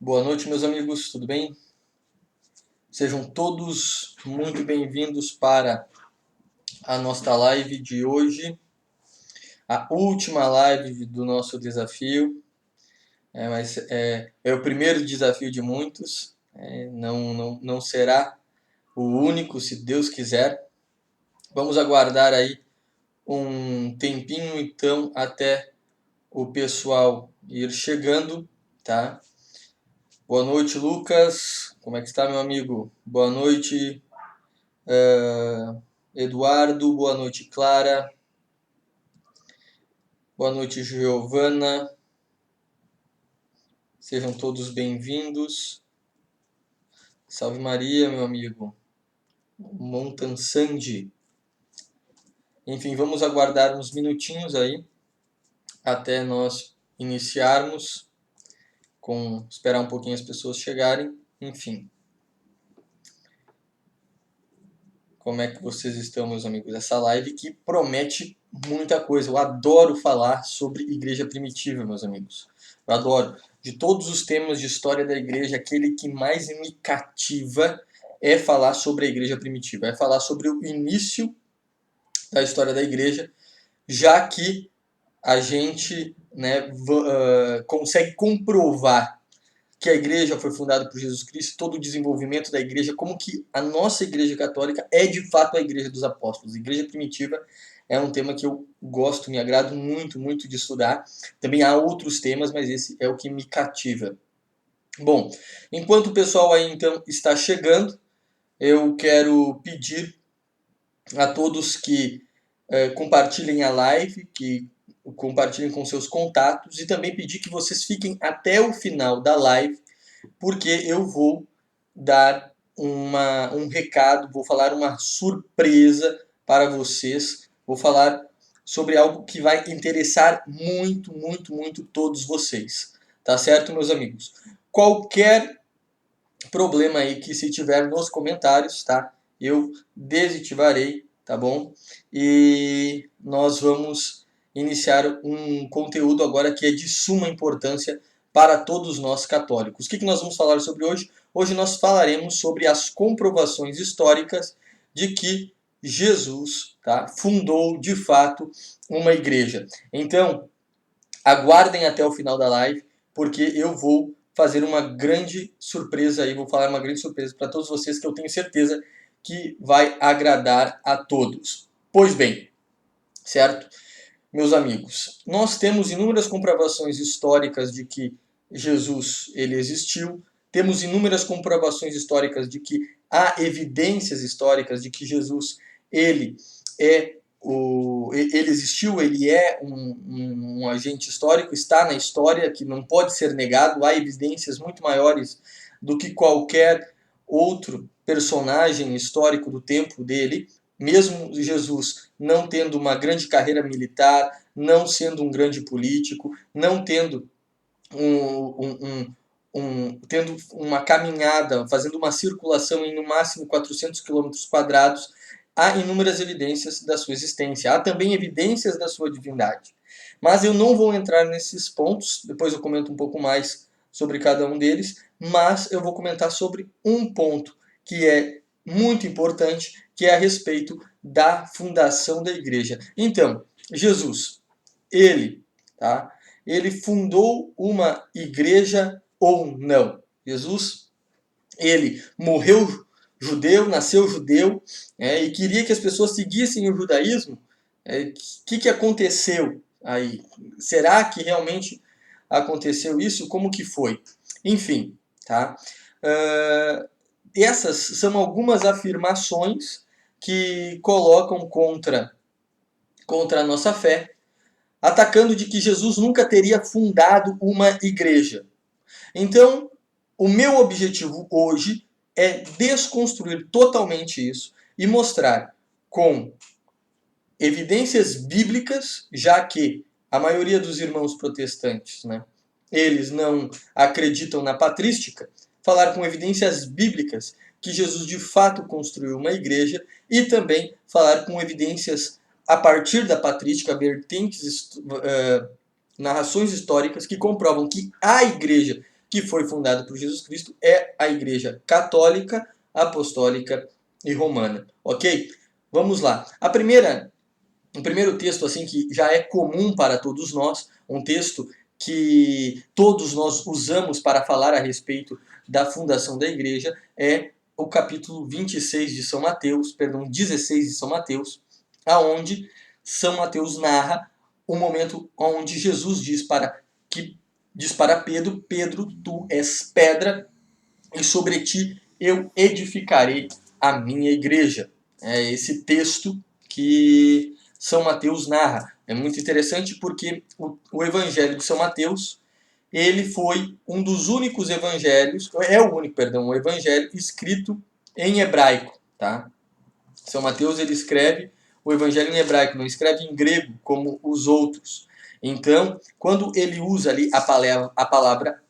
Boa noite, meus amigos, tudo bem? Sejam todos muito bem-vindos para a nossa live de hoje, a última live do nosso desafio, mas é o primeiro desafio de muitos, não será o único, se Deus quiser. Vamos aguardar aí um tempinho, então, até o pessoal ir chegando, tá? Boa noite, Lucas. Como é que está, meu amigo? Boa noite, Eduardo. Boa noite, Clara. Boa noite, Giovana. Sejam todos bem-vindos. Salve Maria, meu amigo. Montansandi. Enfim, vamos aguardar uns minutinhos aí até nós iniciarmos, esperar um pouquinho as pessoas chegarem. Enfim, como é que vocês estão, meus amigos? Essa live que promete muita coisa. Eu adoro falar sobre igreja primitiva, meus amigos. Eu adoro. De todos os temas de história da igreja, aquele que mais me cativa é falar sobre a igreja primitiva. É falar sobre o início da história da igreja, já que a gente consegue comprovar que a igreja foi fundada por Jesus Cristo, todo o desenvolvimento da igreja, como que a nossa igreja católica é de fato a igreja dos apóstolos. A igreja primitiva é um tema que eu gosto, me agrado muito, muito de estudar. Também há outros temas, mas esse é o que me cativa. Bom, enquanto o pessoal aí então está chegando, eu quero pedir a todos que compartilhem a live, que compartilhem com seus contatos e também pedir que vocês fiquem até o final da live, porque eu vou dar um recado, vou falar uma surpresa para vocês, vou falar sobre algo que vai interessar muito, muito, muito todos vocês. Tá certo, meus amigos? Qualquer problema aí que se tiver nos comentários, tá? Eu desativarei, tá bom? E nós vamos iniciar um conteúdo agora que é de suma importância para todos nós católicos. O que nós vamos falar sobre hoje? Hoje nós falaremos sobre as comprovações históricas de que Jesus, tá, fundou de fato uma igreja. Então, aguardem até o final da live, porque eu vou fazer uma grande surpresa aí, vou falar uma grande surpresa para todos vocês que eu tenho certeza que vai agradar a todos. Pois bem, certo? Meus amigos, nós temos inúmeras comprovações históricas de que Jesus ele existiu, temos inúmeras comprovações históricas de que há evidências históricas de que Jesus ele ele existiu, ele é um agente histórico, está na história, que não pode ser negado, há evidências muito maiores do que qualquer outro personagem histórico do tempo dele, mesmo Jesus não tendo uma grande carreira militar, não sendo um grande político, não tendo tendo uma caminhada, fazendo uma circulação em no máximo 400 quilômetros quadrados, há inúmeras evidências da sua existência. Há também evidências da sua divindade. Mas eu não vou entrar nesses pontos, depois eu comento um pouco mais sobre cada um deles, mas eu vou comentar sobre um ponto que é muito importante, que é a respeito da fundação da igreja. Então, Jesus, ele, tá? Ele fundou uma igreja ou não? Jesus, ele morreu judeu, nasceu judeu, e queria que as pessoas seguissem o judaísmo. Que aconteceu aí? Será que realmente aconteceu isso? Como que foi? Enfim, tá? Essas são algumas afirmações que colocam contra a nossa fé, atacando de que Jesus nunca teria fundado uma igreja. Então, o meu objetivo hoje é desconstruir totalmente isso e mostrar com evidências bíblicas, já que a maioria dos irmãos protestantes, eles não acreditam na patrística, falar com evidências bíblicas que Jesus de fato construiu uma igreja e também falar com evidências a partir da patrística, vertentes, narrações históricas que comprovam que a igreja que foi fundada por Jesus Cristo, é a Igreja Católica, Apostólica e Romana. Ok? Vamos lá. O primeiro texto assim que já é comum para todos nós, um texto que todos nós usamos para falar a respeito da fundação da igreja, é o capítulo 26 de São Mateus, perdão, 16 de São Mateus, aonde São Mateus narra o momento onde Jesus diz para Pedro: Pedro, tu és pedra, e sobre ti eu edificarei a minha igreja. É esse texto que São Mateus narra. É muito interessante porque o Evangelho de São Mateus, ele foi um dos únicos evangelhos, é o único, perdão, o evangelho escrito em hebraico, tá? São Mateus, ele escreve o evangelho em hebraico, não escreve em grego como os outros. Então, quando ele usa ali a palavra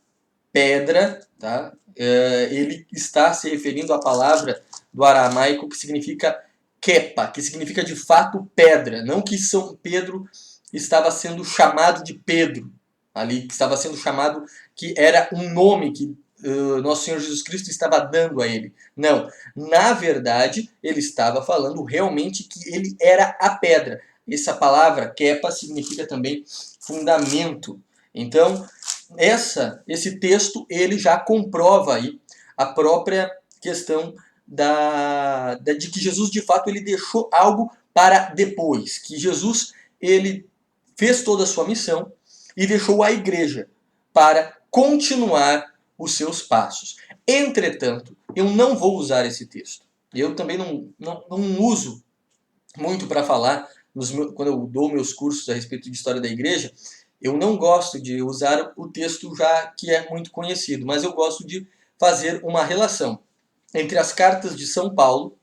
pedra, tá? Ele está se referindo à palavra do aramaico que significa kepa, que significa de fato pedra. Não que São Pedro estava sendo chamado de Pedro, ali, que estava sendo chamado, que era um nome que Nosso Senhor Jesus Cristo estava dando a ele. Não, na verdade, ele estava falando realmente que ele era a pedra. Essa palavra, kepa, significa também fundamento. Então, esse texto ele já comprova aí a própria questão de que Jesus de fato ele deixou algo para depois, que Jesus ele fez toda a sua missão e deixou a igreja para continuar os seus passos. Entretanto, eu não vou usar esse texto. Eu também não uso muito para falar, quando eu dou meus cursos a respeito de história da igreja, eu não gosto de usar o texto já que é muito conhecido, mas eu gosto de fazer uma relação entre as cartas de São Paulo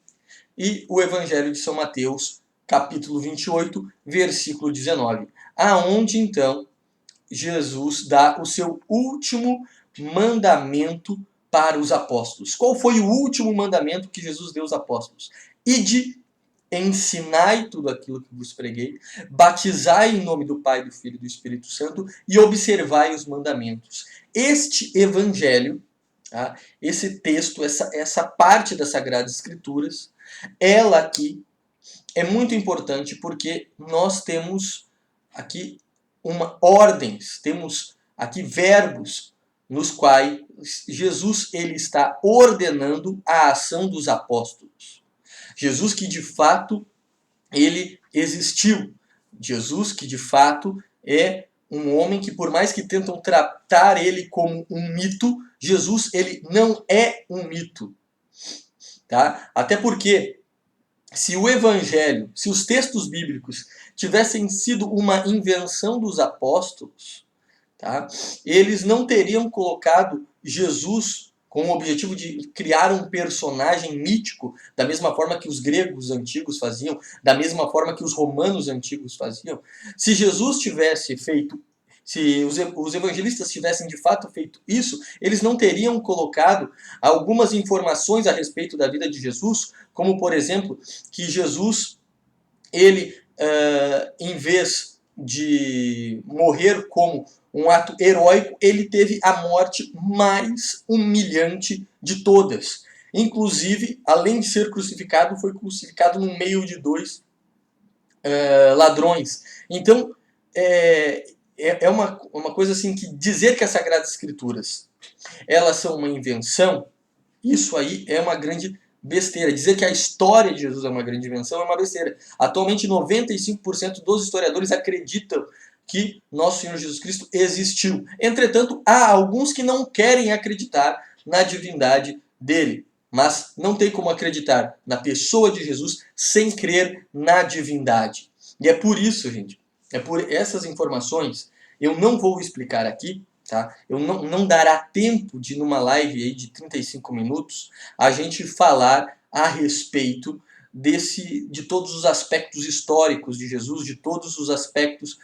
e o Evangelho de São Mateus, capítulo 28, versículo 19, aonde então Jesus dá o seu último mandamento para os apóstolos. Qual foi o último mandamento que Jesus deu aos apóstolos? Ide, ensinai tudo aquilo que vos preguei, batizai em nome do Pai, do Filho e do Espírito Santo e observai os mandamentos. Este evangelho, tá? Esse texto, essa parte das Sagradas Escrituras, ela aqui é muito importante porque nós temos aqui ordens, temos aqui verbos nos quais Jesus ele está ordenando a ação dos apóstolos. Jesus que de fato ele existiu. Jesus que de fato é um homem que, por mais que tentam tratar ele como um mito, Jesus ele não é um mito. Tá? Até porque se o evangelho, se os textos bíblicos tivessem sido uma invenção dos apóstolos, tá? Eles não teriam colocado Jesus com o objetivo de criar um personagem mítico, da mesma forma que os gregos antigos faziam, da mesma forma que os romanos antigos faziam. Se Jesus tivesse feito, se os evangelistas tivessem de fato feito isso, eles não teriam colocado algumas informações a respeito da vida de Jesus, como por exemplo, que Jesus, ele, em vez de morrer como um ato heróico, ele teve a morte mais humilhante de todas. Inclusive, além de ser crucificado, foi crucificado no meio de dois ladrões. Então, é uma coisa assim que dizer que as Sagradas Escrituras elas são uma invenção, isso aí é uma grande besteira. Dizer que a história de Jesus é uma grande invenção é uma besteira. Atualmente, 95% dos historiadores acreditam que Nosso Senhor Jesus Cristo existiu. Entretanto, há alguns que não querem acreditar na divindade dele. Mas não tem como acreditar na pessoa de Jesus sem crer na divindade. E é por isso, gente, é por essas informações, eu não vou explicar aqui, tá? Eu não dará tempo de, numa live aí de 35 minutos, a gente falar a respeito de todos os aspectos históricos de Jesus, de todos os aspectos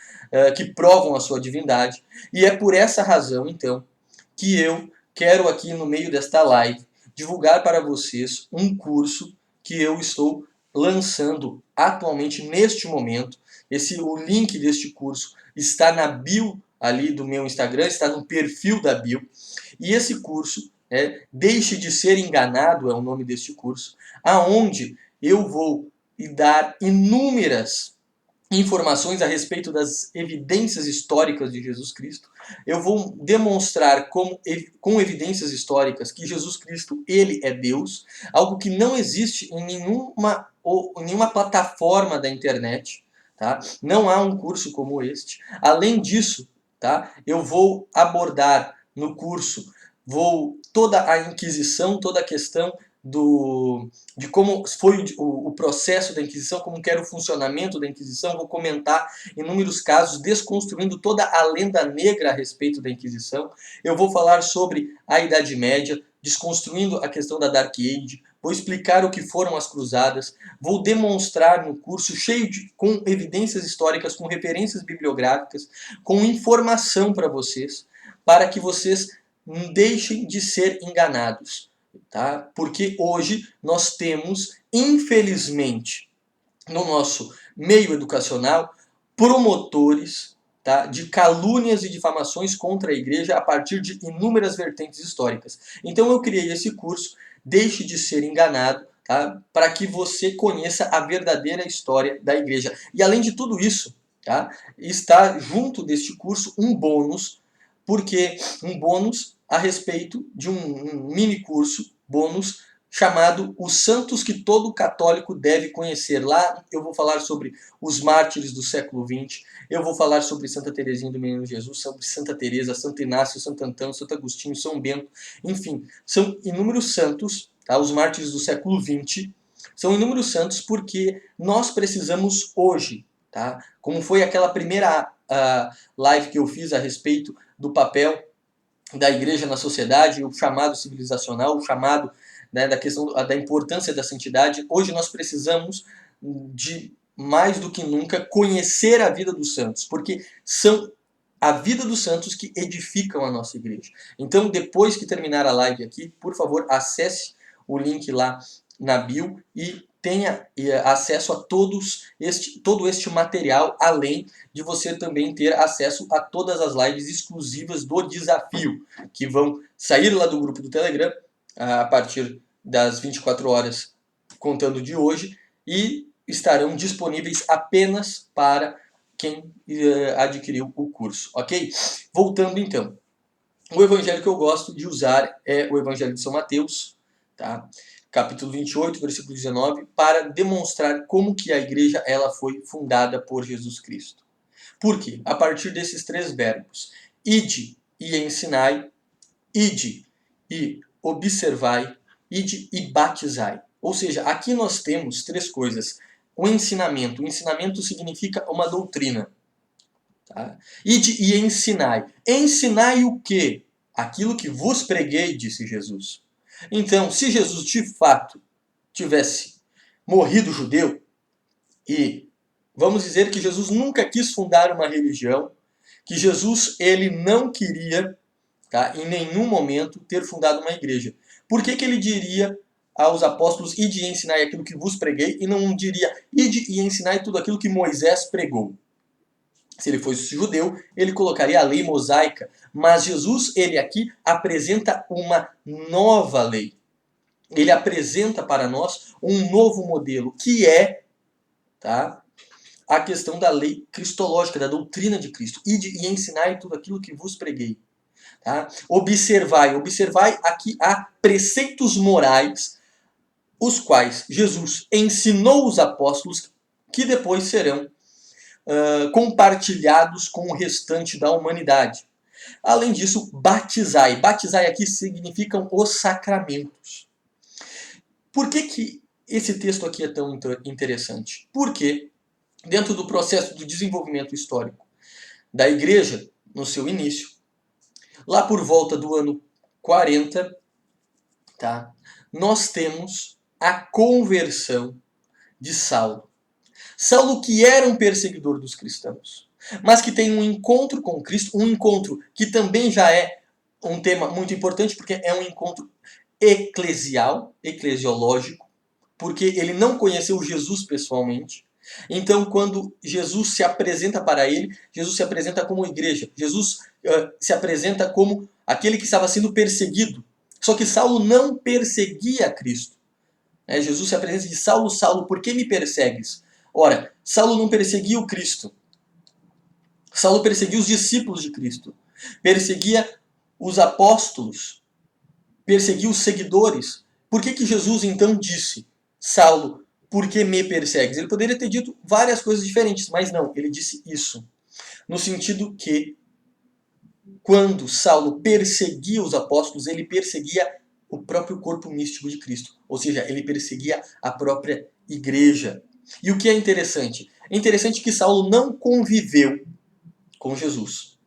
que provam a sua divindade. E é por essa razão, então, que eu quero aqui no meio desta live divulgar para vocês um curso que eu estou lançando atualmente neste momento. O link deste curso está na bio ali do meu Instagram, está no perfil da bio. E esse curso, Deixe de Ser Enganado, é o nome deste curso, aonde eu vou dar inúmeras informações a respeito das evidências históricas de Jesus Cristo. Eu vou demonstrar com evidências históricas que Jesus Cristo, ele é Deus, algo que não existe em nenhuma plataforma da internet, tá? Não há um curso como este. Além disso, tá? Eu vou abordar no curso toda a Inquisição, toda a questão de como foi o processo da Inquisição, como que era o funcionamento da Inquisição. Vou comentar inúmeros casos, desconstruindo toda a lenda negra a respeito da Inquisição. Eu vou falar sobre a Idade Média, desconstruindo a questão da Dark Age. Vou explicar o que foram as cruzadas. Vou demonstrar no curso, com evidências históricas, com referências bibliográficas, com informação para que vocês deixem de ser enganados. Tá? Porque hoje nós temos, infelizmente, no nosso meio educacional, promotores, tá, de calúnias e difamações contra a igreja a partir de inúmeras vertentes históricas. Então eu criei esse curso, Deixe de Ser Enganado, tá, para que você conheça a verdadeira história da igreja. E além de tudo isso, tá, está junto deste curso um bônus, a respeito de um mini curso bônus chamado Os Santos que Todo Católico Deve Conhecer. Lá eu vou falar sobre os mártires do século XX, eu vou falar sobre Santa Teresinha do Menino Jesus, sobre Santa Teresa, Santo Inácio, Santo Antão, Santo Agostinho, São Bento, enfim, são inúmeros santos, tá? Os mártires do século XX são inúmeros santos porque nós precisamos hoje, tá? Como foi aquela primeira live que eu fiz a respeito do papel da igreja na sociedade, o chamado civilizacional, o chamado, né, da questão da importância da santidade. Hoje nós precisamos de, mais do que nunca, conhecer a vida dos santos, porque são a vida dos santos que edificam a nossa igreja. Então, depois que terminar a live aqui, por favor, acesse o link lá na bio e tenha acesso a todo este material, além de você também ter acesso a todas as lives exclusivas do desafio, que vão sair lá do grupo do Telegram a partir das 24 horas, contando de hoje, e estarão disponíveis apenas para quem adquiriu o curso, ok? Voltando então, o evangelho que eu gosto de usar é o Evangelho de São Mateus, tá? Capítulo 28, versículo 19, para demonstrar como que a igreja ela foi fundada por Jesus Cristo. Por quê? A partir desses três verbos, ide e ensinai, ide e observai, ide e batizai. Ou seja, aqui nós temos três coisas. O ensinamento. O ensinamento significa uma doutrina. Tá? Ide e ensinai. Ensinai o quê? Aquilo que vos preguei, disse Jesus. Então, se Jesus de fato tivesse morrido judeu, e vamos dizer que Jesus nunca quis fundar uma religião, que Jesus ele não queria, tá, em nenhum momento ter fundado uma igreja. Por que ele diria aos apóstolos, ide e ensinai aquilo que vos preguei, e não diria, ide e ensinai tudo aquilo que Moisés pregou? Se ele fosse judeu, ele colocaria a lei mosaica. Mas Jesus, ele aqui apresenta uma nova lei. Ele apresenta para nós um novo modelo, que é, tá, a questão da lei cristológica, da doutrina de Cristo. Ide e ensinai tudo aquilo que vos preguei. Tá? Observai aqui há preceitos morais, os quais Jesus ensinou os apóstolos, que depois serão compartilhados com o restante da humanidade. Além disso, batizai. Batizai aqui significam os sacramentos. Por que esse texto aqui é tão interessante? Porque dentro do processo do desenvolvimento histórico da igreja, no seu início, lá por volta do ano 40, tá, nós temos a conversão de Saulo. Saulo, que era um perseguidor dos cristãos, mas que tem um encontro com Cristo, um encontro que também já é um tema muito importante, porque é um encontro eclesiológico, porque ele não conheceu Jesus pessoalmente, Então, quando Jesus se apresenta para ele, Jesus se apresenta como igreja. Jesus se apresenta como aquele que estava sendo perseguido. Só que Saulo não perseguia Cristo. Jesus se apresenta de Saulo, Saulo, por que me persegues? Ora, Saulo não perseguia o Cristo. Saulo perseguia os discípulos de Cristo. Perseguia os apóstolos. Perseguia os seguidores. Por que Jesus então disse, Saulo, por que me persegues? Ele poderia ter dito várias coisas diferentes, mas não, ele disse isso. No sentido que, quando Saulo perseguia os apóstolos, ele perseguia o próprio corpo místico de Cristo. Ou seja, ele perseguia a própria igreja. E o que é interessante? É interessante que Saulo não conviveu com Jesus.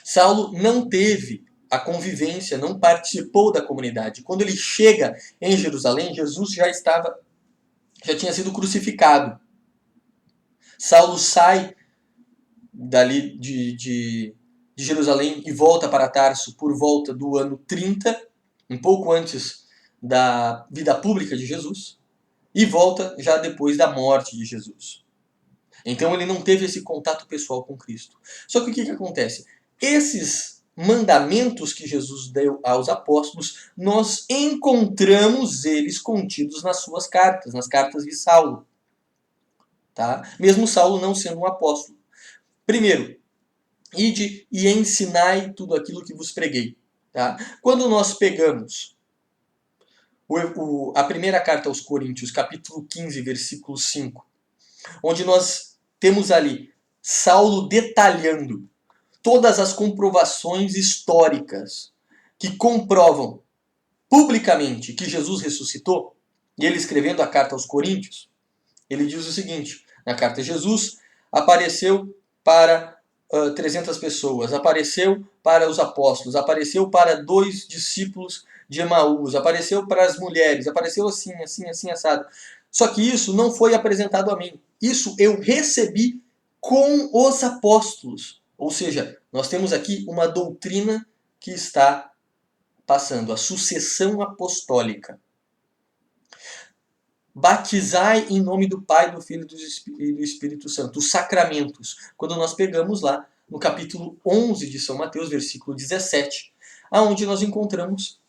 Saulo não teve a convivência, não participou da comunidade. Quando ele chega em Jerusalém, Jesus já tinha sido crucificado. Saulo sai dali de Jerusalém e volta para Tarso por volta do ano 30, um pouco antes da vida pública de Jesus, e volta já depois da morte de Jesus. Então ele não teve esse contato pessoal com Cristo. Só que o que acontece? Esses mandamentos que Jesus deu aos apóstolos, nós encontramos eles contidos nas suas cartas, nas cartas de Saulo. Tá? Mesmo Saulo não sendo um apóstolo. Primeiro, ide e ensinai tudo aquilo que vos preguei. Tá? Quando nós pegamos a primeira carta aos Coríntios, capítulo 15, versículo 5, onde nós temos ali Saulo detalhando todas as comprovações históricas que comprovam publicamente que Jesus ressuscitou, e ele escrevendo a carta aos Coríntios, ele diz o seguinte, na carta: Jesus apareceu para 300 pessoas, apareceu para os apóstolos, apareceu para 2 discípulos de Emaús, apareceu para as mulheres, apareceu assim, assim, assim, assado. Só que isso não foi apresentado a mim. Isso eu recebi com os apóstolos. Ou seja, nós temos aqui uma doutrina que está passando, a sucessão apostólica. Batizai em nome do Pai, do Filho e do Espírito Santo. Os sacramentos. Quando nós pegamos lá no capítulo 11 de São Mateus, versículo 17, aonde nós encontramos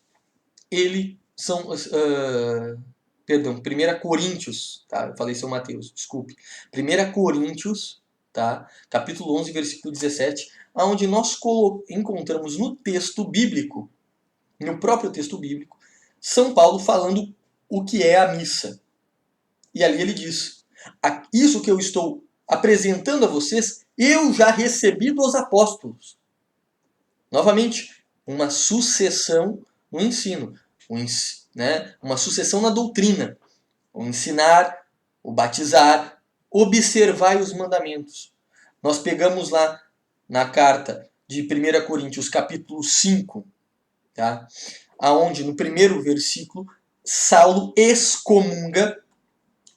ele, perdão, 1 Coríntios, tá? Eu falei São Mateus, desculpe. 1 Coríntios, tá? Capítulo 11, versículo 17, aonde nós encontramos no texto bíblico, no próprio texto bíblico, São Paulo falando o que é a missa. E ali ele diz, isso que eu estou apresentando a vocês, eu já recebi dos apóstolos. Novamente, uma sucessão no ensino, uma sucessão na doutrina. O ensinar, o batizar, observar os mandamentos. Nós pegamos lá na carta de 1 Coríntios, capítulo 5, tá? Aonde no primeiro versículo, Saulo excomunga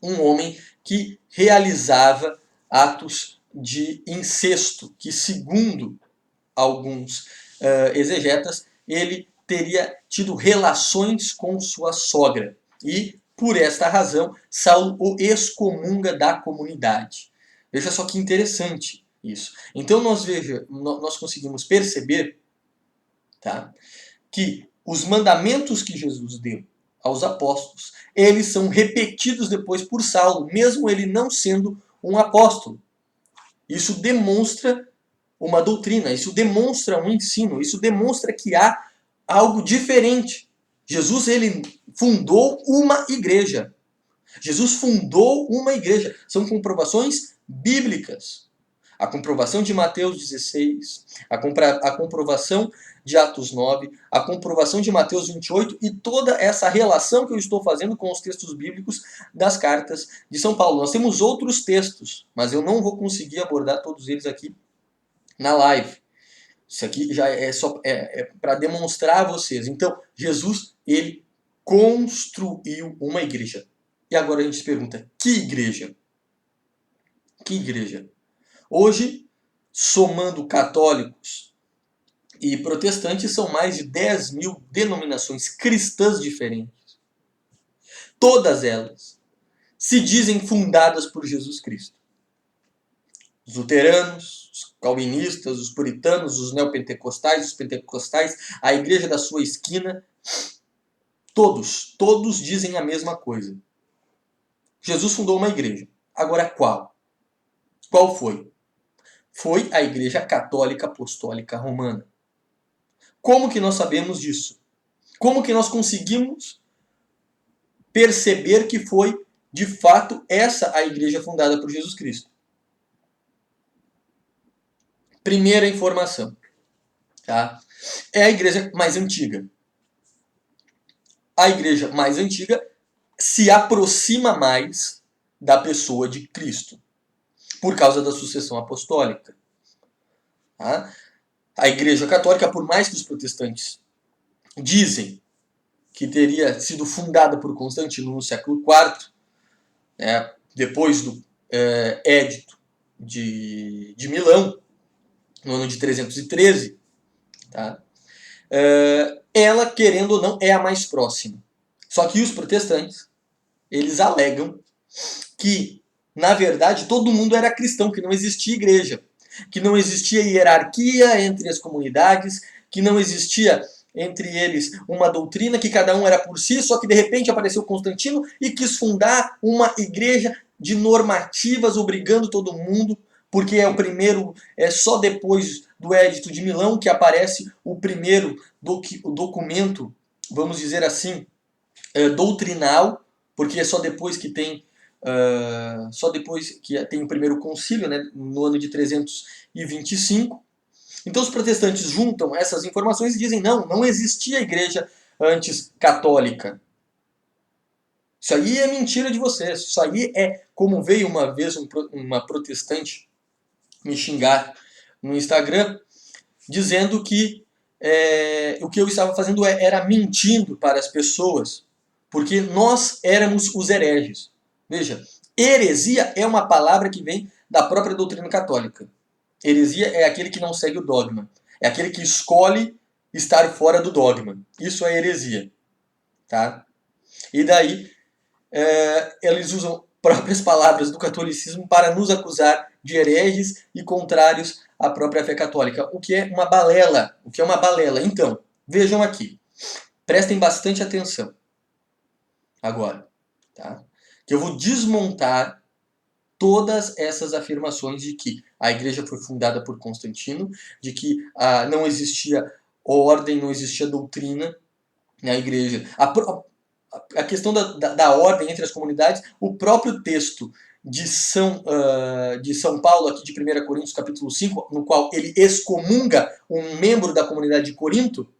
um homem que realizava atos de incesto, que segundo alguns exegetas, ele teria tido relações com sua sogra. E, por esta razão, Saulo o excomunga da comunidade. Veja só que interessante isso. Então nós conseguimos perceber, tá, que os mandamentos que Jesus deu aos apóstolos, eles são repetidos depois por Saulo, mesmo ele não sendo um apóstolo. Isso demonstra uma doutrina, isso demonstra um ensino, isso demonstra que há algo diferente. Jesus, ele fundou uma igreja. Jesus fundou uma igreja. São comprovações bíblicas. A comprovação de Mateus 16, a comprovação de Atos 9, a comprovação de Mateus 28 e toda essa relação que eu estou fazendo com os textos bíblicos das cartas de São Paulo. Nós temos outros textos, mas eu não vou conseguir abordar todos eles aqui na live. Isso aqui já é só para demonstrar a vocês. Então, Jesus, ele construiu uma igreja. E agora a gente se pergunta, que igreja? Que igreja? Hoje, somando católicos e protestantes, são mais de 10 mil denominações cristãs diferentes. Todas elas se dizem fundadas por Jesus Cristo. Os luteranos, os calvinistas, os puritanos, os neopentecostais, os pentecostais, a igreja da sua esquina, todos dizem a mesma coisa. Jesus fundou uma igreja. Agora qual? Qual foi? Foi a Igreja Católica Apostólica Romana. Como que nós sabemos disso? Como que nós conseguimos perceber que foi, de fato, essa a igreja fundada por Jesus Cristo? Primeira informação, tá? É a igreja mais antiga. A igreja mais antiga se aproxima mais da pessoa de Cristo, por causa da sucessão apostólica. Tá? A Igreja Católica, por mais que os protestantes dizem que teria sido fundada por Constantino no século IV, né, depois do Édito de Milão, no ano de 313, tá? Ela, querendo ou não, é a mais próxima. Só que os protestantes, eles alegam que, na verdade, todo mundo era cristão, que não existia igreja, que não existia hierarquia entre as comunidades, que não existia entre eles uma doutrina, que cada um era por si, só que de repente apareceu Constantino e quis fundar uma igreja de normativas, obrigando todo mundo, porque é o primeiro, é só depois do Édito de Milão que aparece o primeiro documento, vamos dizer assim, doutrinal, porque é só depois que tem o primeiro concílio, né, no ano de 325. Então os protestantes juntam essas informações e dizem, não existia igreja antes católica. Isso aí é mentira de vocês. Isso aí é como veio uma vez uma protestante me xingar no Instagram, dizendo que o que eu estava fazendo era mentindo para as pessoas, porque nós éramos os hereges. Veja, heresia é uma palavra que vem da própria doutrina católica. Heresia é aquele que não segue o dogma. É aquele que escolhe estar fora do dogma. Isso é heresia. Tá? E daí, eles usam próprias palavras do catolicismo para nos acusar de hereges e contrários à própria fé católica. O que é uma balela. O que é uma balela? Então, vejam aqui. Prestem bastante atenção. Agora, tá? Que eu vou desmontar todas essas afirmações de que a igreja foi fundada por Constantino, de que não existia ordem, não existia doutrina na igreja. A questão da ordem entre as comunidades, o próprio texto de São Paulo, aqui de 1 Coríntios capítulo 5, no qual ele excomunga um membro da comunidade de Corinto,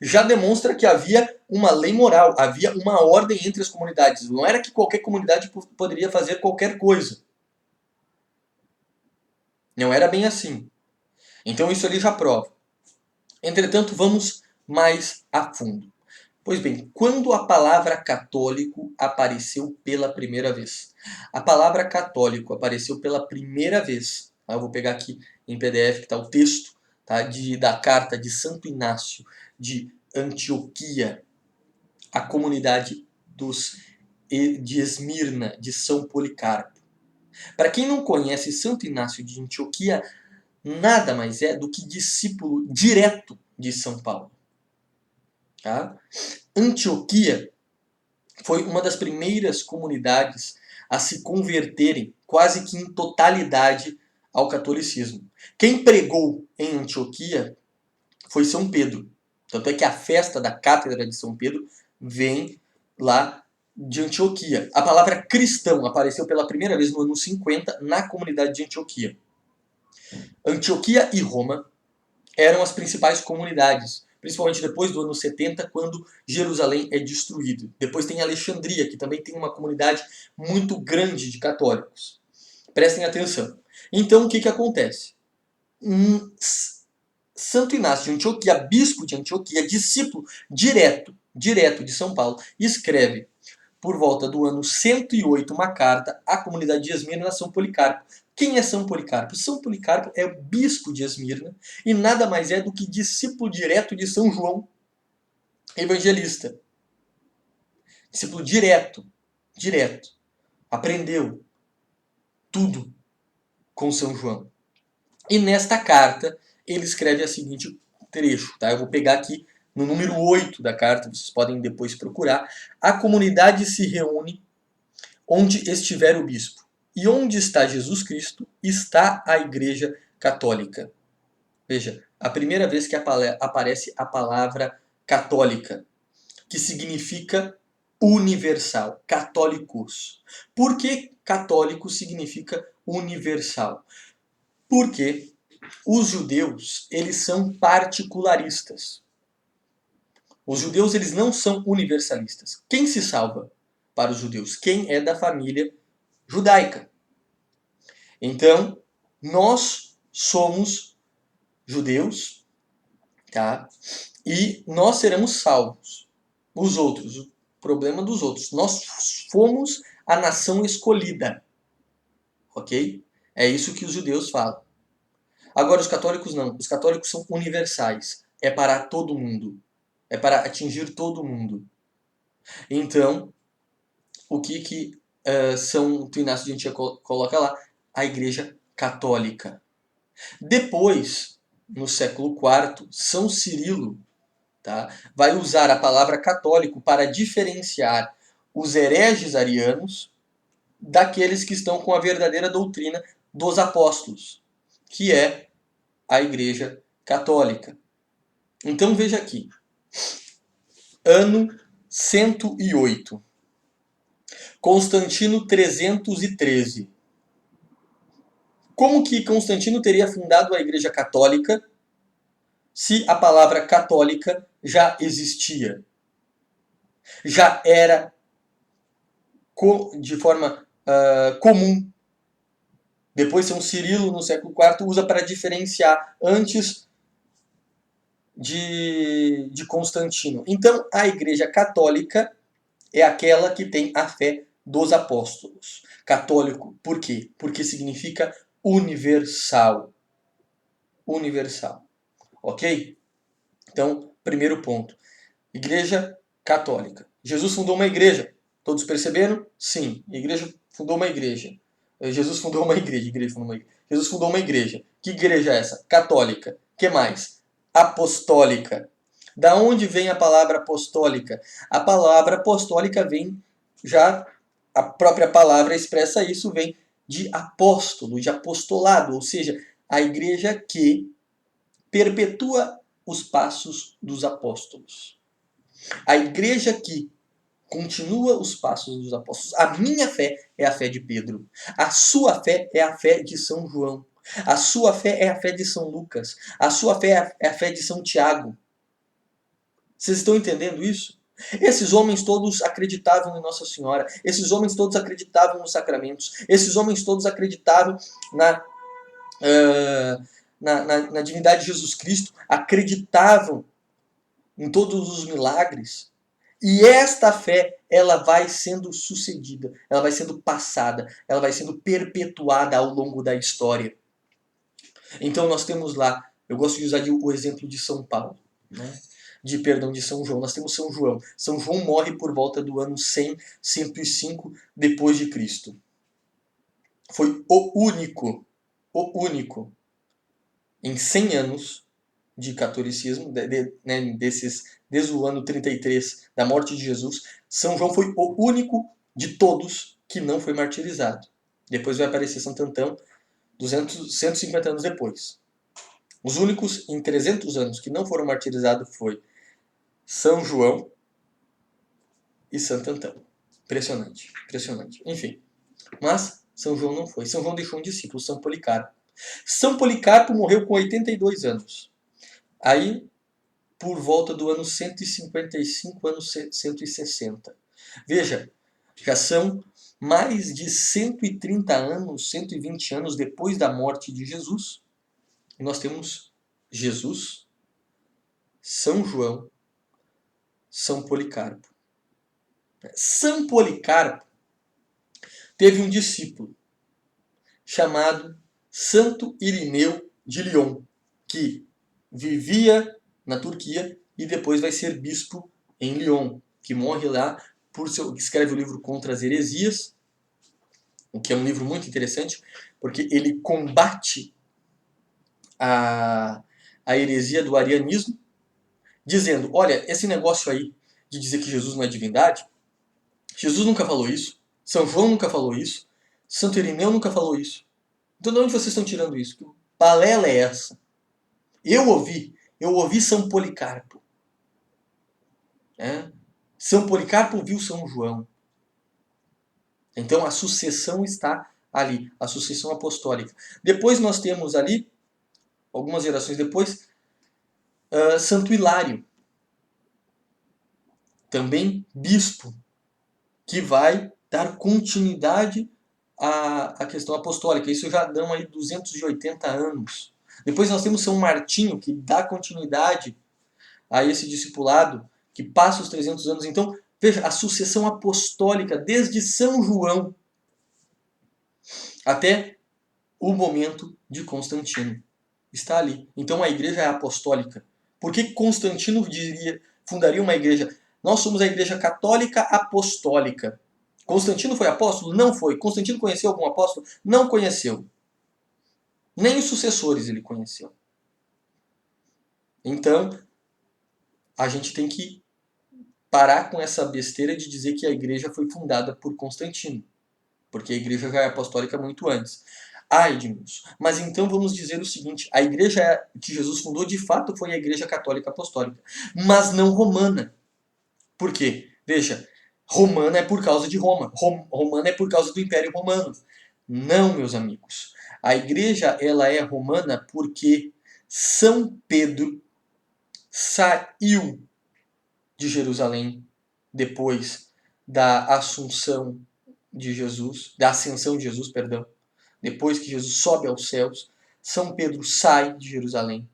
já demonstra que havia uma lei moral, havia uma ordem entre as comunidades. Não era que qualquer comunidade poderia fazer qualquer coisa. Não era bem assim. Então isso ali já prova. Entretanto, vamos mais a fundo. Pois bem, quando a palavra católico apareceu pela primeira vez? A palavra católico apareceu pela primeira vez. Eu vou pegar aqui em PDF que está o texto, tá, da carta de Santo Inácio de Antioquia, a comunidade de Esmirna, de São Policarpo. Para quem não conhece Santo Inácio de Antioquia, nada mais é do que discípulo direto de São Paulo. Tá? Antioquia foi uma das primeiras comunidades a se converterem quase que em totalidade ao catolicismo. Quem pregou em Antioquia foi São Pedro. Tanto é que a festa da Cátedra de São Pedro vem lá de Antioquia. A palavra cristão apareceu pela primeira vez no ano 50 na comunidade de Antioquia. Antioquia e Roma eram as principais comunidades, principalmente depois do ano 70, quando Jerusalém é destruída. Depois tem Alexandria, que também tem uma comunidade muito grande de católicos. Prestem atenção. Então, o que acontece? Santo Inácio de Antioquia, bispo de Antioquia, discípulo direto de São Paulo, escreve, por volta do ano 108, uma carta à comunidade de Esmirna, a São Policarpo. Quem é São Policarpo? São Policarpo é o bispo de Esmirna e nada mais é do que discípulo direto de São João Evangelista. Discípulo direto. aprendeu tudo com São João. E nesta carta ele escreve a seguinte trecho, tá? Eu vou pegar aqui no número 8 da carta, vocês podem depois procurar. A comunidade se reúne onde estiver o bispo. E onde está Jesus Cristo, está a Igreja Católica. Veja, a primeira vez que aparece a palavra católica, que significa universal, católicos. Por que católico significa universal? Porque os judeus, eles são particularistas. Os judeus, eles não são universalistas. Quem se salva para os judeus? Quem é da família judaica. Então, nós somos judeus, tá? E nós seremos salvos. Os outros, o problema dos outros. Nós fomos a nação escolhida. Ok? É isso que os judeus falam. Agora, os católicos não. Os católicos são universais. É para todo mundo. É para atingir todo mundo. Então, o que São Inácio de Antioquia coloca lá? A Igreja Católica. Depois, no século IV, São Cirilo, tá, vai usar a palavra católico para diferenciar os hereges arianos daqueles que estão com a verdadeira doutrina dos apóstolos, que é a Igreja Católica. Então veja aqui, ano 108, Constantino 313. Como que Constantino teria fundado a Igreja Católica se a palavra católica já existia? Já era de forma comum. Depois São Cirilo, no século IV, usa para diferenciar antes de Constantino. Então, a Igreja Católica é aquela que tem a fé dos apóstolos. Católico, por quê? Porque significa universal. Universal. Ok? Então, primeiro ponto. Igreja Católica. Jesus fundou uma igreja. Todos perceberam? Sim. A igreja fundou uma igreja. Jesus fundou uma igreja. Jesus fundou uma igreja. Que igreja é essa? Católica. Que mais? Apostólica. Da onde vem a palavra apostólica? A palavra apostólica vem já, a própria palavra expressa isso, vem de apóstolo, de apostolado, ou seja, a igreja que perpetua os passos dos apóstolos. A igreja que continua os passos dos apóstolos. A minha fé é a fé de Pedro. A sua fé é a fé de São João. A sua fé é a fé de São Lucas. A sua fé é a fé de São Tiago. Vocês estão entendendo isso? Esses homens todos acreditavam em Nossa Senhora. Esses homens todos acreditavam nos sacramentos. Esses homens todos acreditavam na divindade de Jesus Cristo. Acreditavam em todos os milagres. E esta fé, ela vai sendo sucedida, ela vai sendo passada, ela vai sendo perpetuada ao longo da história. Então nós temos lá, eu gosto de usar o exemplo de São Paulo, né? De São João. Nós temos São João. São João morre por volta do ano 100, 105 depois de Cristo. Foi o único em 100 anos de catolicismo, desde o ano 33 da morte de Jesus, São João foi o único de todos que não foi martirizado. Depois vai aparecer Santo Antão, 150 anos depois. Os únicos em 300 anos que não foram martirizados foi São João e Santo Antão. Impressionante, impressionante. Enfim, mas São João não foi. São João deixou um discípulo, São Policarpo. São Policarpo morreu com 82 anos. Aí, por volta do ano 155, ano 160. Veja, já são mais de 130 anos, 120 anos depois da morte de Jesus. E nós temos Jesus, São João, São Policarpo. São Policarpo teve um discípulo chamado Santo Irineu de Lyon, que vivia na Turquia e depois vai ser bispo em Lyon, que morre lá que escreve o livro Contra as Heresias o que é um livro muito interessante, porque ele combate a heresia do arianismo, dizendo, olha, esse negócio aí de dizer que Jesus não é divindade, Jesus nunca falou isso, São João nunca falou isso, Santo Irineu nunca falou isso. Então de onde vocês estão tirando isso? Que balela é essa? Eu ouvi São Policarpo. Né? São Policarpo viu São João. Então a sucessão está ali, a sucessão apostólica. Depois nós temos ali, algumas gerações depois, Santo Hilário, também bispo, que vai dar continuidade à questão apostólica. Isso já dão aí 280 anos. Depois nós temos São Martinho, que dá continuidade a esse discipulado, que passa os 300 anos. Então, veja, a sucessão apostólica, desde São João até o momento de Constantino. Está ali. Então a igreja é apostólica. Por que Constantino fundaria uma igreja? Nós somos a igreja católica apostólica. Constantino foi apóstolo? Não foi. Constantino conheceu algum apóstolo? Não conheceu. Nem os sucessores ele conheceu. Então, a gente tem que parar com essa besteira de dizer que a igreja foi fundada por Constantino. Porque a igreja já é apostólica muito antes. Edmilson, mas então vamos dizer o seguinte, a igreja que Jesus fundou de fato foi a igreja católica apostólica, mas não romana. Por quê? Veja, romana é por causa de Roma, romana é por causa do Império Romano. Não, meus amigos. A igreja ela é romana porque São Pedro saiu de Jerusalém depois da assunção de Jesus, da ascensão de Jesus, perdão. Depois que Jesus sobe aos céus, São Pedro sai de Jerusalém,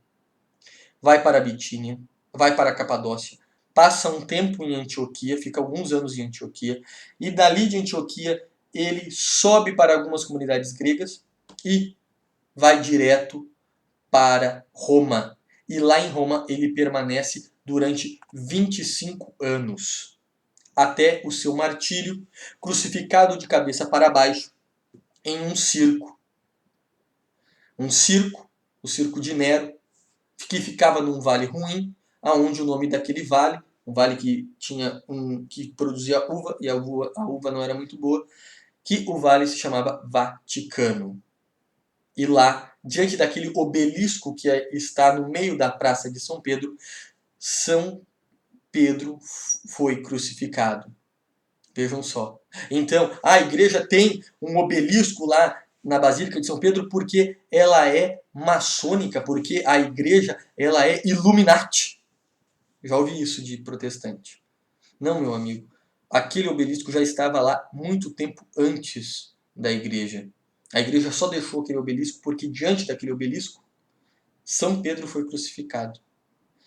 vai para a Bitínia, vai para a Capadócia, passa um tempo em Antioquia, fica alguns anos em Antioquia, e dali de Antioquia ele sobe para algumas comunidades gregas e vai direto para Roma. E lá em Roma ele permanece durante 25 anos, até o seu martírio, crucificado de cabeça para baixo em um circo. Um circo, o circo de Nero, que ficava num vale ruim, aonde o nome daquele vale, um vale que que produzia uva e a uva não era muito boa, que o vale se chamava Vaticano. E lá, diante daquele obelisco que está no meio da Praça de São Pedro, São Pedro foi crucificado. Vejam só. Então, a igreja tem um obelisco lá na Basílica de São Pedro porque ela é maçônica, porque a igreja ela é Illuminati. Já ouvi isso de protestante. Não, meu amigo. Aquele obelisco já estava lá muito tempo antes da igreja. A igreja só deixou aquele obelisco porque diante daquele obelisco São Pedro foi crucificado.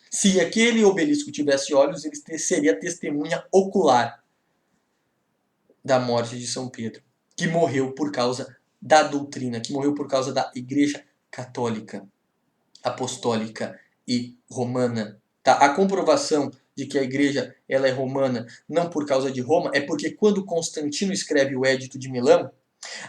Se aquele obelisco tivesse olhos, ele seria testemunha ocular da morte de São Pedro, que morreu por causa da doutrina, que morreu por causa da Igreja Católica, Apostólica e Romana. Tá? A comprovação de que a Igreja ela é romana não por causa de Roma é porque quando Constantino escreve o Édito de Milão,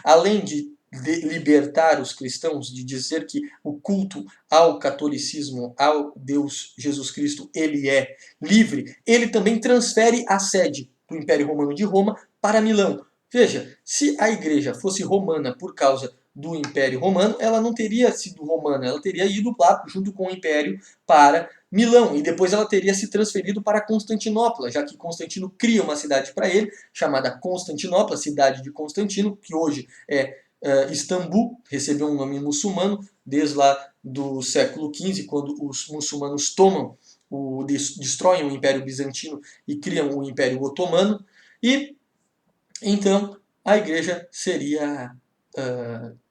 além de libertar os cristãos, de dizer que o culto ao catolicismo, ao Deus Jesus Cristo, ele é livre, ele também transfere a sede do Império Romano de Roma para Milão. Veja, se a igreja fosse romana por causa do Império Romano, ela não teria sido romana, ela teria ido lá junto com o Império para Milão, e depois ela teria se transferido para Constantinopla, já que Constantino cria uma cidade para ele, chamada Constantinopla, cidade de Constantino, que hoje é Istambul, recebeu um nome muçulmano, desde lá do século XV, quando os muçulmanos destroem o Império Bizantino e criam o Império Otomano, e então a igreja seria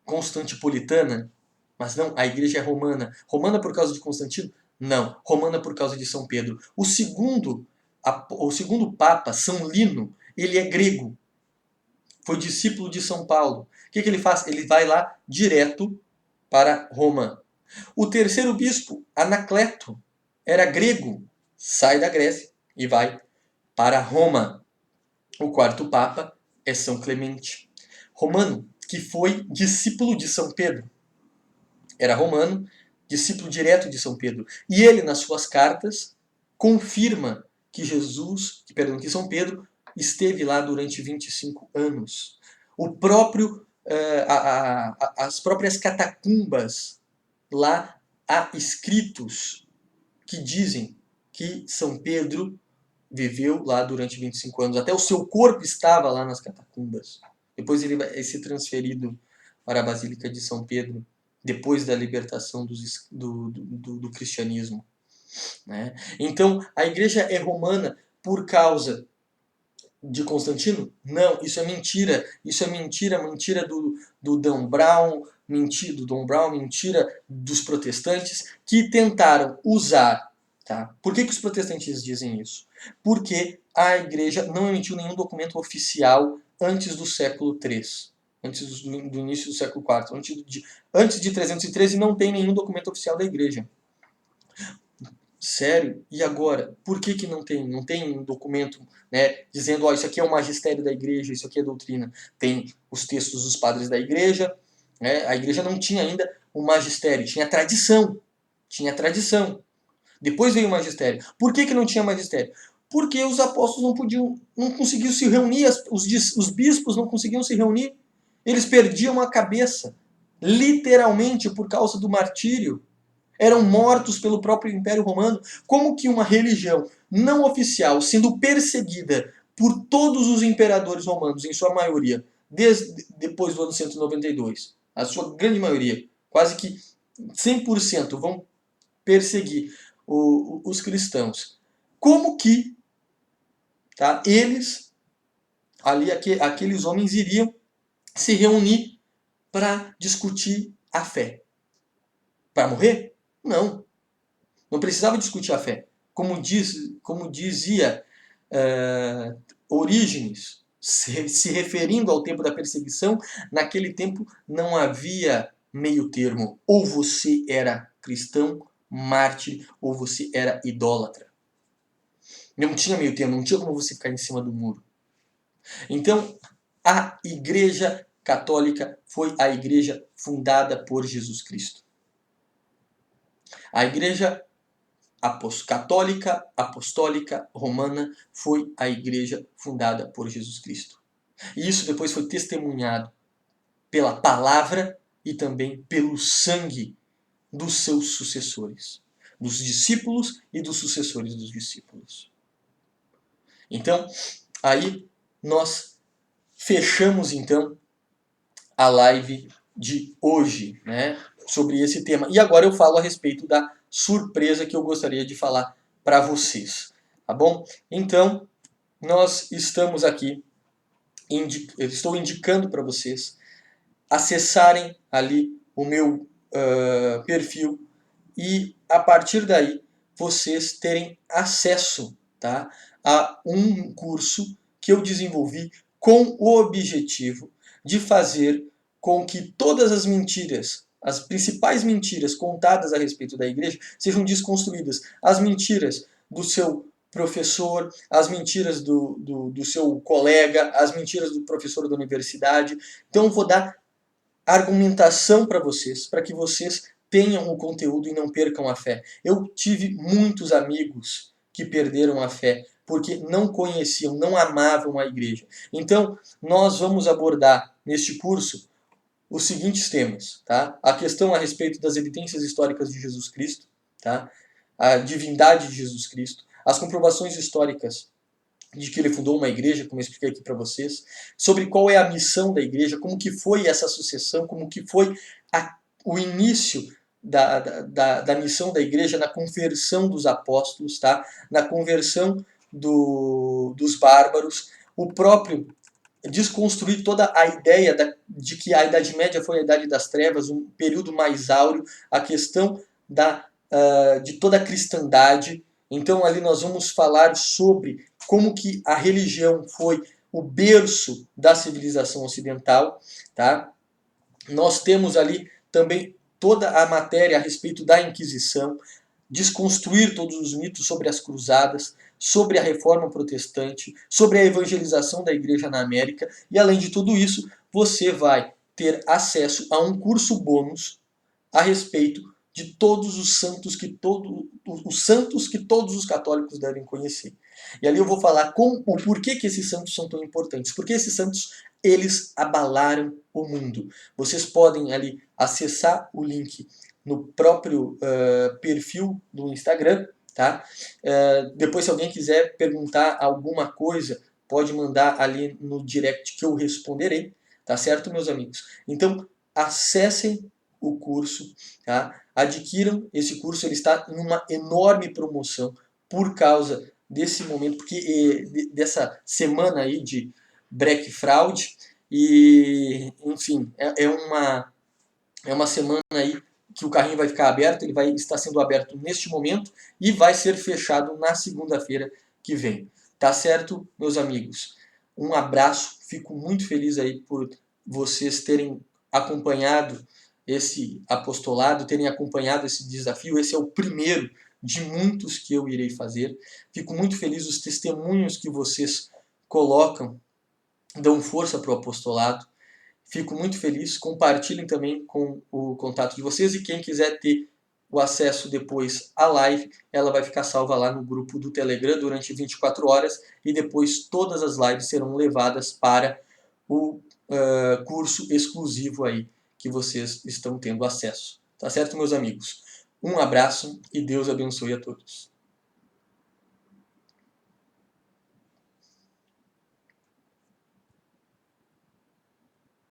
constantipolitana, mas não, a igreja é romana. Romana por causa de Constantino? Não, romana por causa de São Pedro. O segundo Papa, São Lino, ele é grego. Foi discípulo de São Paulo. O que ele faz? Ele vai lá direto para Roma. O terceiro bispo, Anacleto, era grego. Sai da Grécia e vai para Roma. O quarto Papa é São Clemente. romano que foi discípulo de São Pedro. Era romano, discípulo direto de São Pedro. E ele, nas suas cartas, confirma que que São Pedro esteve lá durante 25 anos. As próprias catacumbas lá há escritos que dizem que São Pedro viveu lá durante 25 anos. Até o seu corpo estava lá nas catacumbas. Depois ele vai ser transferido para a Basílica de São Pedro, depois da libertação do cristianismo. Né? Então, a igreja é romana por causa de Constantino? Não, isso é mentira. Isso é mentira do Dom Brown, mentira dos protestantes que tentaram usar. Tá? Por que os protestantes dizem isso? Porque a igreja não emitiu nenhum documento oficial antes do século III, antes do início do século IV. Antes de 313 não tem nenhum documento oficial da igreja. Sério? E agora? Por que não tem? Não tem um documento, né, dizendo, isso aqui é o magistério da igreja, isso aqui é doutrina. Tem os textos dos padres da igreja. Né? A igreja não tinha ainda o magistério, tinha tradição. Tinha tradição. Depois veio o magistério. Por que não tinha magistério? Porque os apóstolos não conseguiam se reunir, os bispos não conseguiam se reunir. Eles perdiam a cabeça, literalmente por causa do martírio. Eram mortos pelo próprio Império Romano. Como que uma religião não oficial, sendo perseguida por todos os imperadores romanos, em sua maioria, depois do ano 192, a sua grande maioria, quase que 100% vão perseguir os cristãos. Como que eles, ali aqueles homens, iriam se reunir para discutir a fé? Para morrer? Não. Não precisava discutir a fé. Como dizia Orígenes, se referindo ao tempo da perseguição, naquele tempo não havia meio termo. Ou você era cristão, mártir, ou você era idólatra. Não tinha meio termo, não tinha como você ficar em cima do muro. Então, a Igreja Católica foi a igreja fundada por Jesus Cristo. A Igreja Católica, Apostólica, Romana foi a igreja fundada por Jesus Cristo. E isso depois foi testemunhado pela palavra e também pelo sangue dos seus sucessores, dos discípulos e dos sucessores dos discípulos. Então, aí nós fechamos então a live de hoje, né, sobre esse tema. E agora eu falo a respeito da surpresa que eu gostaria de falar para vocês, tá bom? Então, nós estamos aqui, eu estou indicando para vocês acessarem ali o meu perfil e a partir daí vocês terem acesso, tá, a um curso que eu desenvolvi com o objetivo de fazer com que todas as mentiras, as principais mentiras contadas a respeito da igreja, sejam desconstruídas. As mentiras do seu professor, as mentiras do seu colega, as mentiras do professor da universidade. Então eu vou dar argumentação para que vocês tenham o conteúdo e não percam a fé. Eu tive muitos amigos que perderam a fé porque não conheciam, não amavam a igreja. Então, nós vamos abordar neste curso os seguintes temas, tá? A questão a respeito das evidências históricas de Jesus Cristo, tá? A divindade de Jesus Cristo, as comprovações históricas de que ele fundou uma igreja, como eu expliquei aqui para vocês, sobre qual é a missão da igreja, como que foi essa sucessão, como que foi o início da missão da igreja na conversão dos apóstolos, tá? Na conversão dos bárbaros, o próprio desconstruir toda a ideia de que a Idade Média foi a Idade das Trevas, um período mais áureo, a questão de toda a cristandade. Então ali nós vamos falar sobre como que a religião foi o berço da civilização ocidental, tá? Nós temos ali também toda a matéria a respeito da Inquisição, desconstruir todos os mitos sobre as cruzadas, sobre a reforma protestante, sobre a evangelização da igreja na América, e além de tudo isso, você vai ter acesso a um curso bônus a respeito de todos os santos que todos os católicos devem conhecer. E ali eu vou falar o porquê que esses santos são tão importantes. Porque esses santos, eles abalaram o mundo. Vocês podem ali acessar o link no próprio perfil do Instagram, tá? Depois, se alguém quiser perguntar alguma coisa, pode mandar ali no direct que eu responderei, tá certo, meus amigos? Então, acessem o curso, tá? Adquiram esse curso, ele está em uma enorme promoção por causa desse momento, porque dessa semana aí de Black Fraud, e enfim, é uma semana aí que o carrinho vai ficar aberto, ele vai estar sendo aberto neste momento e vai ser fechado na segunda-feira que vem. Tá certo, meus amigos? Um abraço, fico muito feliz aí por vocês terem acompanhado esse apostolado, terem acompanhado esse desafio. Esse é o primeiro de muitos que eu irei fazer. Fico muito feliz os testemunhos que vocês colocam, dão força para o apostolado. Fico muito feliz. Compartilhem também com o contato de vocês e quem quiser ter o acesso depois à live, ela vai ficar salva lá no grupo do Telegram durante 24 horas e depois todas as lives serão levadas para o curso exclusivo aí que vocês estão tendo acesso. Tá certo, meus amigos? Um abraço e Deus abençoe a todos.